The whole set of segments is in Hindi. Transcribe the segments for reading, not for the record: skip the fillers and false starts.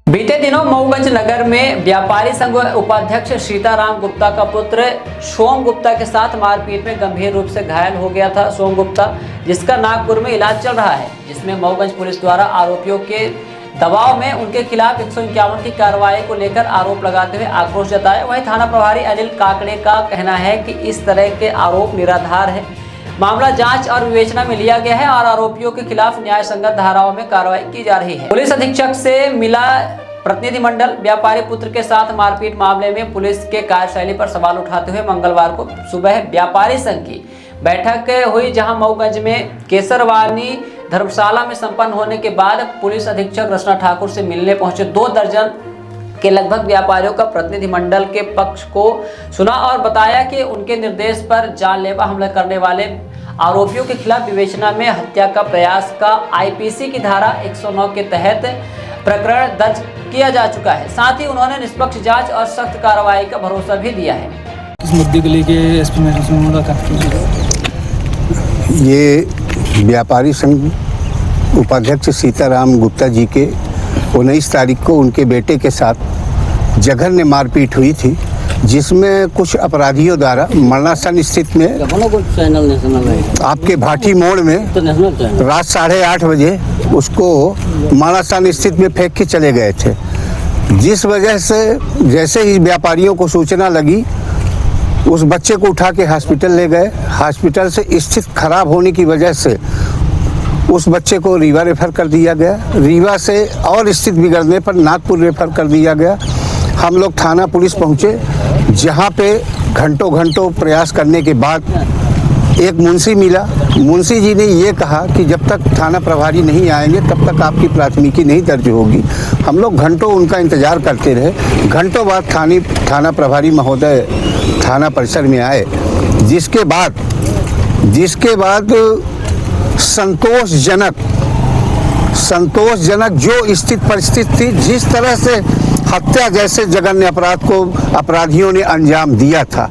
बीते दिनों मऊगंज नगर में व्यापारी संघ उपाध्यक्ष सीताराम गुप्ता का पुत्र सोम गुप्ता के साथ मारपीट में गंभीर रूप से घायल हो गया था। सोम गुप्ता, जिसका नागपुर में इलाज चल रहा है, जिसमें मऊगंज पुलिस द्वारा आरोपियों के दबाव में उनके खिलाफ 151 की कार्रवाई को लेकर आरोप लगाते हुए आक्रोश जताया। वहीं थाना प्रभारी अनिल काकड़े का कहना है कि इस तरह के आरोप निराधार है। मामला जांच और विवेचना में लिया गया है और आरोपियों के खिलाफ न्याय संगत धाराओं में कार्रवाई की जा रही है। पुलिस अधीक्षक से मिला प्रतिनिधिमंडल व्यापारी पुत्र के साथ मारपीट मामले में पुलिस के कार्यशैली पर सवाल उठाते हुए मंगलवार को सुबह व्यापारी संघ की बैठक हुई, जहां मऊगंज में केसरवानी धर्मशाला में संपन्न होने के बाद पुलिस अधीक्षक रचना ठाकुर से मिलने पहुंचे 2 दर्जन के लगभग व्यापारियों का प्रतिनिधिमंडल के पक्ष को सुना और बताया कि उनके निर्देश पर जानलेवा हमला करने वाले आरोपियों के खिलाफ विवेचना में हत्या का प्रयास का आईपीसी की धारा 109 के तहत प्रकरण दर्ज किया जा चुका है। साथ ही उन्होंने निष्पक्ष जांच और सख्त कार्रवाई का भरोसा भी दिया है। इस मुद्दे को लेके एसपी मैडम से मुलाकात की। ये व्यापारी संघ उपाध्यक्ष सीताराम गुप्ता जी के 19 तारीख को उनके बेटे के साथ जघन्य मारपीट हुई थी, जिसमें कुछ अपराधियों द्वारा मरणासन स्थित में आपके भाटी मोड़ में रात 8:30 बजे उसको मरणासन स्थित में फेंक के चले गए थे। जिस वजह से जैसे ही व्यापारियों को सूचना लगी, उस बच्चे को उठा के हॉस्पिटल ले गए। हॉस्पिटल से स्थिति खराब होने की वजह से उस बच्चे को रीवा रेफर कर दिया गया। रीवा से और स्थिति बिगड़ने पर नागपुर रेफर कर दिया गया। हम लोग थाना पुलिस पहुंचे, जहां पे घंटों प्रयास करने के बाद एक मुंशी मिला। मुंशी जी ने ये कहा कि जब तक थाना प्रभारी नहीं आएंगे तब तक आपकी प्राथमिकी नहीं दर्ज होगी। हम लोग घंटों उनका इंतजार करते रहे। घंटों बाद थाना प्रभारी महोदय थाना परिसर में आए, जिसके बाद संतोषजनक जो स्थिति परिस्थिति थी, जिस तरह से हत्या जैसे जघन्य अपराध को अपराधियों ने अंजाम दिया था,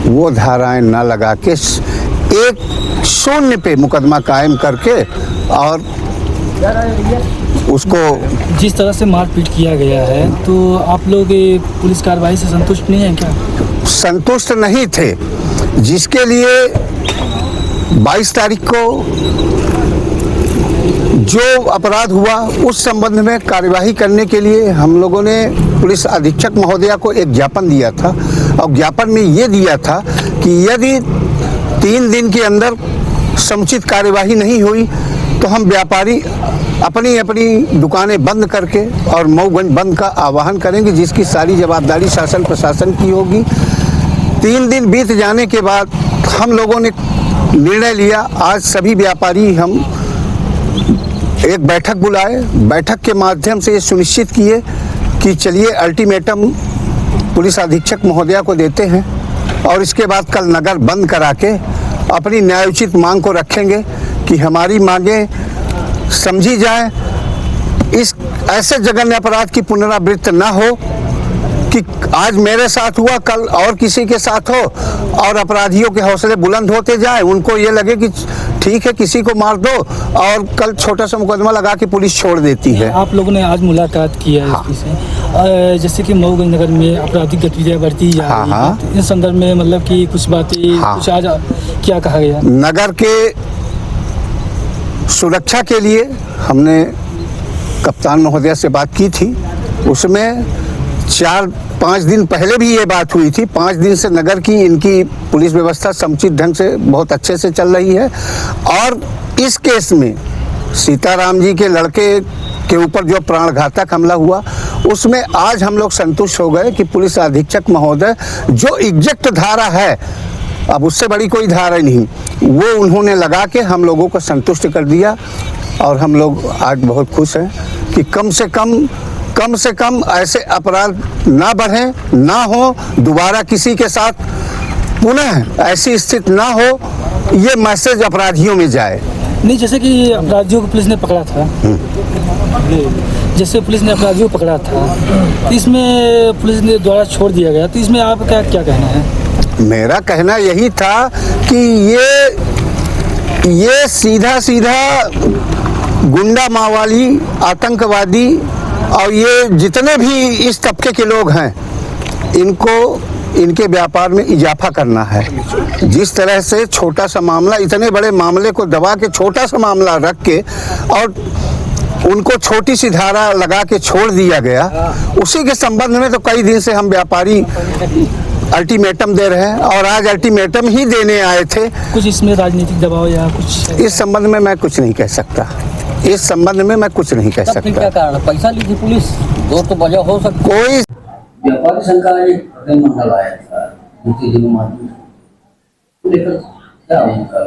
वो धाराएं न लगा के 1-0 पे मुकदमा कायम करके और उसको जिस तरह से मारपीट किया गया है, तो आप लोग पुलिस कार्रवाई से संतुष्ट नहीं हैं क्या? संतुष्ट नहीं थे, जिसके लिए 22 तारीख को जो अपराध हुआ उस संबंध में कार्यवाही करने के लिए हम लोगों ने पुलिस अधीक्षक महोदया को एक ज्ञापन दिया था। और ज्ञापन में ये दिया था कि यदि 3 दिन के अंदर समुचित कार्यवाही नहीं हुई तो हम व्यापारी अपनी दुकानें बंद करके और मऊगंज बंद का आह्वान करेंगे, जिसकी सारी जवाबदारी शासन प्रशासन की होगी। 3 दिन बीत जाने के बाद हम लोगों ने निर्णय लिया। आज सभी व्यापारी हम एक बैठक बुलाए। बैठक के माध्यम से ये सुनिश्चित किए कि चलिए अल्टीमेटम पुलिस अधीक्षक महोदया को देते हैं और इसके बाद कल नगर बंद करा के अपनी न्यायोचित मांग को रखेंगे कि हमारी मांगें समझी जाए। इस ऐसे जघन्य अपराध की पुनरावृत्ति ना हो कि आज मेरे साथ हुआ कल और किसी के साथ हो और अपराधियों के हौसले बुलंद होते जाए। उनको ये लगे कि ठीक है, किसी को मार दो और कल छोटा सा मुकदमा लगा के पुलिस छोड़ देती है। आप लोगों ने आज मुलाकात की है एसपी से, जैसे कि मऊगंज नगर में आपराधिक गतिविधियां बढ़ती जा रही हैं, तो इस संदर्भ में मतलब कि कुछ बातें कुछ आज क्या कहा गया? नगर के सुरक्षा के लिए हमने कप्तान महोदया से बात की थी। उसमें 4-5 दिन पहले भी ये बात हुई थी। 5 दिन से नगर की इनकी पुलिस व्यवस्था समुचित ढंग से बहुत अच्छे से चल रही है। और इस केस में सीताराम जी के लड़के के ऊपर जो प्राणघातक हमला हुआ, उसमें आज हम लोग संतुष्ट हो गए कि पुलिस अधीक्षक महोदय जो एग्जैक्ट धारा है, अब उससे बड़ी कोई धारा नहीं, वो उन्होंने लगा के हम लोगों को संतुष्ट कर दिया। और हम लोग आज बहुत खुश हैं कि कम से कम ऐसे अपराध ना बढ़ें, ना हो, दोबारा किसी के साथ पुनः ऐसी स्थिति ना हो, ये मैसेज अपराधियों में जाए। नहीं, जैसे कि अपराधियों को पुलिस ने पकड़ा था, तो इसमें पुलिस ने द्वारा छोड़ दिया गया, तो इसमें आपका क्या कहना है? मेरा कहना यही था कि ये सीधा गुंडा मावाली आतंकवादी और ये जितने भी इस तबके के लोग हैं, इनको इनके व्यापार में इजाफा करना है। जिस तरह से छोटा सा मामला, इतने बड़े मामले को दबा के छोटा सा मामला रख के और उनको छोटी सी धारा लगा के छोड़ दिया गया, उसी के संबंध में तो कई दिन से हम व्यापारी अल्टीमेटम दे रहे हैं और आज अल्टीमेटम ही देने आए थे। कुछ इसमें राजनीतिक दबाव या कुछ इस संबंध में मैं कुछ नहीं कह सकता, इस संबंध में मैं कुछ नहीं कह तब फिर क्या सकता। कारण है? पैसा ली थी पुलिस, दो तो वजह हो सकती। कोई व्यापारी संघ का एक प्रतिनिधिमंडल आया था उनके दिन माध्यम को लेकर क्या उनका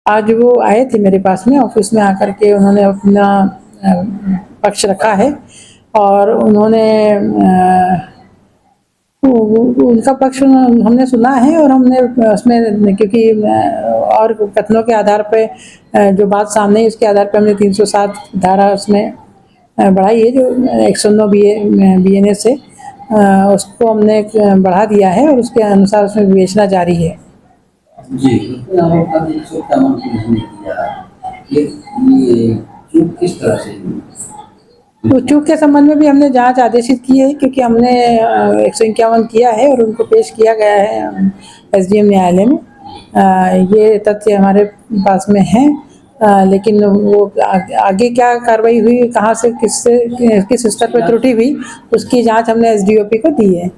आज वो आए थे मेरे पास में ऑफिस में आकर के उन्होंने अपना पक्ष रखा है और उन्होंने उनका पक्ष हमने सुना है और हमने उसमें क्योंकि और कथनों के आधार पे जो बात सामने है उसके आधार पे हमने 307 धारा उसमें बढ़ाई है जो 109 BNS से उसको हमने बढ़ा दिया है और उसके अनुसार उसमें विवेचना जारी है। जी ये चूक किस तरह से तो चूक के संबंध में भी हमने जांच आदेशित की है क्योंकि हमने 151 किया है और उनको पेश किया गया है SDM न्यायालय में। ये तथ्य हमारे पास में है, लेकिन वो आगे क्या कार्रवाई हुई, कहाँ से किस स्तर पर त्रुटि हुई, उसकी जांच हमने SDOP को दी है।